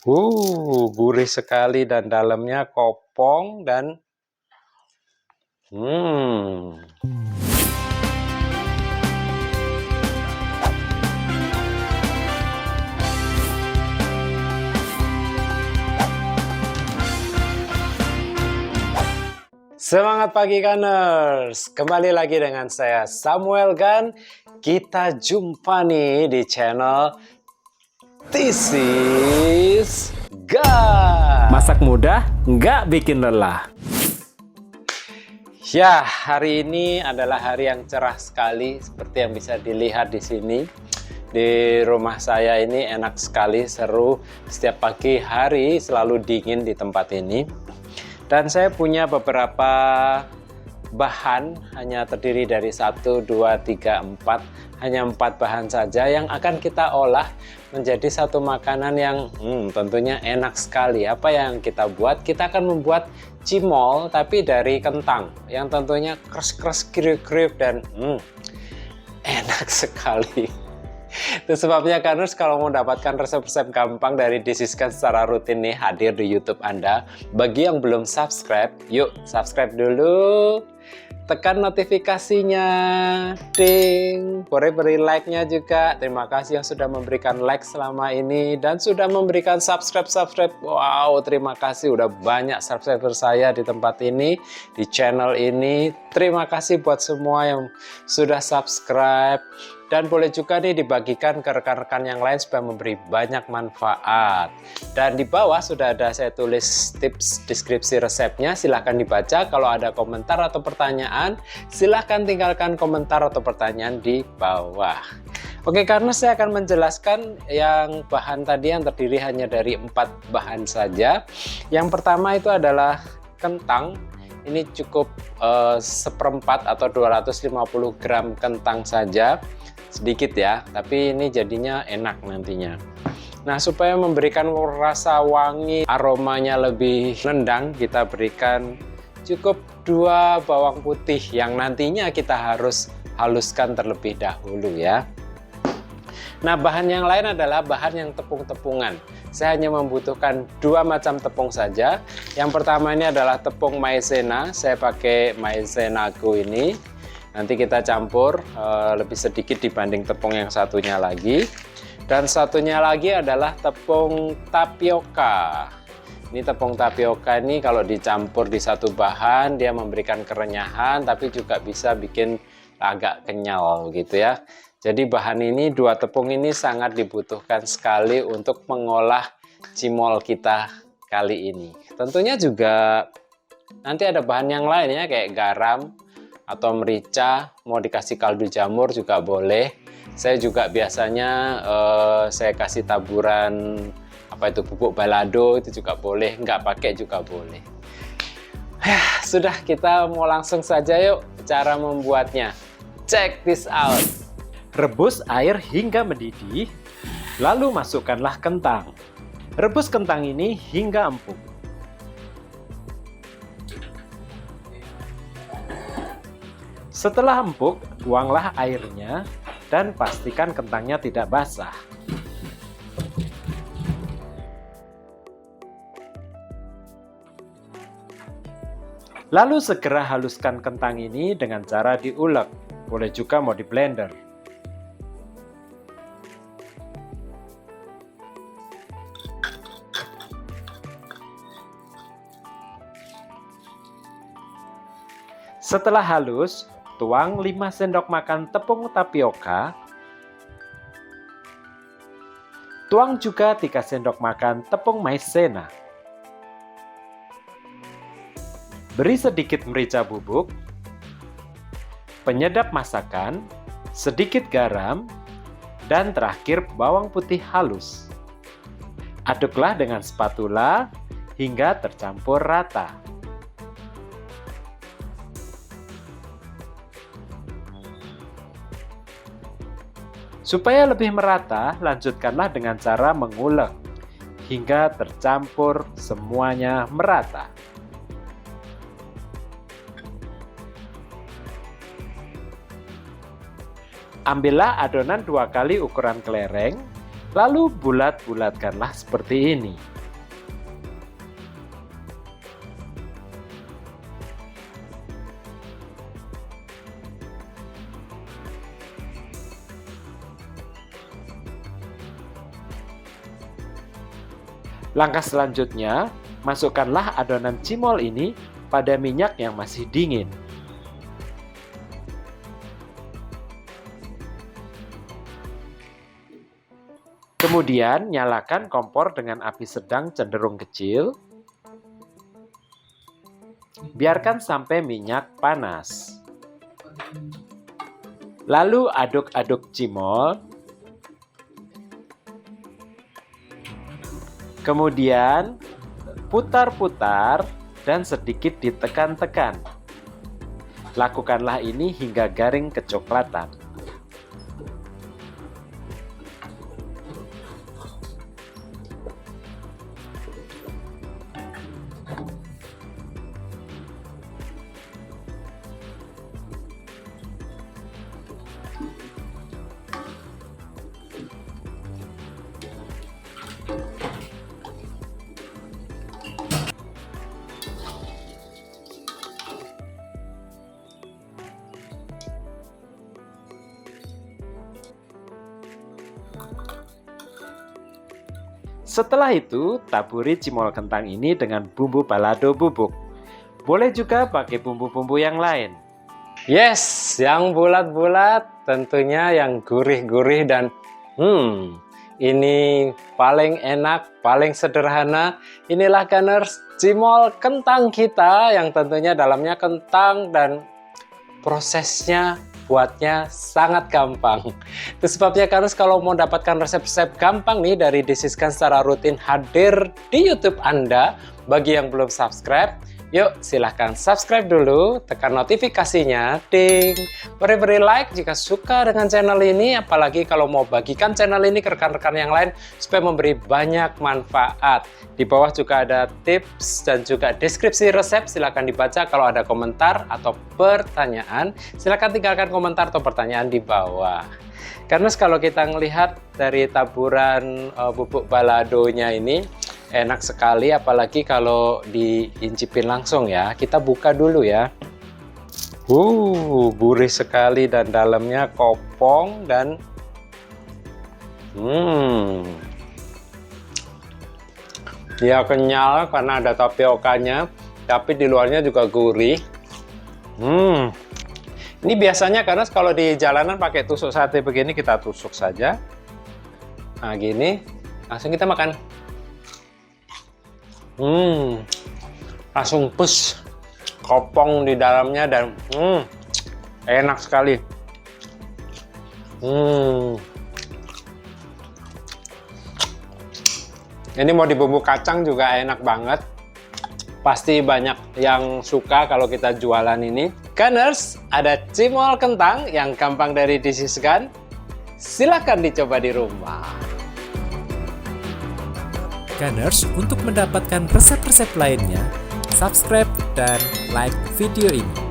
Gurih sekali dan dalamnya kopong dan Semangat pagi Gunners, kembali lagi dengan saya Samuel Gun. Kita jumpa nih di channel This is Gun. Masak mudah, nggak bikin lelah. Ya, hari ini adalah hari yang cerah sekali, seperti yang bisa dilihat di sini. Di rumah saya ini enak sekali, seru. Setiap pagi hari selalu dingin di tempat ini. Dan saya punya beberapa bahan, hanya terdiri dari 1, 2, 3, 4. Hanya 4 bahan saja yang akan kita olah menjadi satu makanan yang tentunya enak sekali. Apa yang kita buat? Kita akan membuat cimol tapi dari kentang yang tentunya keras-keras, kriuk-kriuk dan enak sekali. Itu sebabnya Gunners, kalau mau dapatkan resep-resep gampang dari This is Gun secara rutin nih hadir di YouTube Anda. Bagi yang belum subscribe, yuk subscribe dulu. Tekan notifikasinya, ding. Boleh beri like-nya juga. Terima kasih yang sudah memberikan like selama ini dan sudah memberikan subscribe. Wow, terima kasih, udah banyak subscriber saya di tempat ini, di channel ini. Terima kasih buat semua yang sudah subscribe. Dan boleh juga nih dibagikan ke rekan-rekan yang lain supaya memberi banyak manfaat. Dan di bawah sudah ada saya tulis tips deskripsi resepnya. Silahkan dibaca. Kalau ada komentar atau pertanyaan, silahkan tinggalkan komentar atau pertanyaan di bawah. Oke, karena saya akan menjelaskan yang bahan tadi yang terdiri hanya dari 4 bahan saja. Yang pertama itu adalah kentang. Ini cukup seperempat atau 250 gram kentang saja. Sedikit ya, tapi ini jadinya enak nantinya. Nah, supaya memberikan rasa wangi, aromanya lebih nendang, kita berikan cukup 2 bawang putih yang nantinya kita harus haluskan terlebih dahulu ya. Nah, bahan yang lain adalah bahan yang tepung-tepungan. Saya hanya membutuhkan 2 macam tepung saja. Yang pertama ini adalah tepung maizena. Saya pakai maizenaku ini. Nanti kita campur lebih sedikit dibanding tepung yang satunya lagi. Dan satunya lagi adalah tepung tapioka. Ini tepung tapioka ini kalau dicampur di satu bahan dia memberikan kerenyahan tapi juga bisa bikin agak kenyal gitu ya. Jadi bahan ini, 2 tepung ini sangat dibutuhkan sekali untuk mengolah cimol kita kali ini. Tentunya juga nanti ada bahan yang lain ya, kayak garam atau merica, mau dikasih kaldu jamur juga boleh. Saya juga biasanya saya kasih taburan bubuk balado, itu juga boleh, nggak pakai juga boleh. Sudah, kita mau langsung saja yuk cara membuatnya. Check this out. Rebus air hingga mendidih, lalu masukkanlah kentang. Rebus kentang ini hingga empuk. Setelah empuk, buanglah airnya dan pastikan kentangnya tidak basah. Lalu segera haluskan kentang ini dengan cara diulek. Boleh juga mau di blender. Setelah halus, tuang 5 sendok makan tepung tapioka. Tuang juga 3 sendok makan tepung maizena. Beri sedikit merica bubuk, penyedap masakan, sedikit garam, dan terakhir bawang putih halus. Aduklah dengan spatula hingga tercampur rata. Supaya lebih merata, lanjutkanlah dengan cara mengulek hingga tercampur semuanya merata. Ambillah adonan 2 kali ukuran kelereng, Lalu bulat-bulatkanlah seperti ini. Langkah selanjutnya, masukkanlah adonan cimol ini pada minyak yang masih dingin. Kemudian, nyalakan kompor dengan api sedang cenderung kecil. Biarkan sampai minyak panas. Lalu aduk-aduk cimol. Kemudian putar-putar dan sedikit ditekan-tekan. Lakukanlah ini hingga garing kecoklatan. Setelah itu, taburi cimol kentang ini dengan bumbu balado bubuk. Boleh juga pakai bumbu-bumbu yang lain. Yes, yang bulat-bulat, tentunya yang gurih-gurih dan ini paling enak, paling sederhana. Inilah Gunners, cimol kentang kita yang tentunya dalamnya kentang dan prosesnya buatnya sangat gampang. Itu sebabnya Gunners kalau mau dapatkan resep-resep gampang nih dari Disiskan secara rutin hadir di YouTube Anda. Bagi yang belum subscribe, yuk silahkan subscribe dulu, tekan notifikasinya, ding. Beri like jika suka dengan channel ini, apalagi kalau mau bagikan channel ini ke rekan-rekan yang lain supaya memberi banyak manfaat. Di bawah juga ada tips dan juga deskripsi resep, silahkan dibaca. Kalau ada komentar atau pertanyaan, silahkan tinggalkan komentar atau pertanyaan di bawah. Karena kalau kita melihat dari taburan bubuk baladonya ini, enak sekali, apalagi kalau diincipin langsung ya. Kita buka dulu ya. Gurih sekali dan dalamnya kopong dan dia kenyal karena ada tapiokanya, tapi di luarnya juga gurih. Ini biasanya karena kalau di jalanan pakai tusuk sate begini, kita tusuk saja. Nah gini, langsung kita makan. Langsung pus, kopong di dalamnya dan enak sekali. Ini mau dibumbu kacang juga enak banget. Pasti banyak yang suka kalau kita jualan ini. Gunners, ada cimol kentang yang gampang dari Disiskan. Silakan dicoba di rumah. Gunners, untuk mendapatkan resep-resep lainnya, subscribe dan like video ini.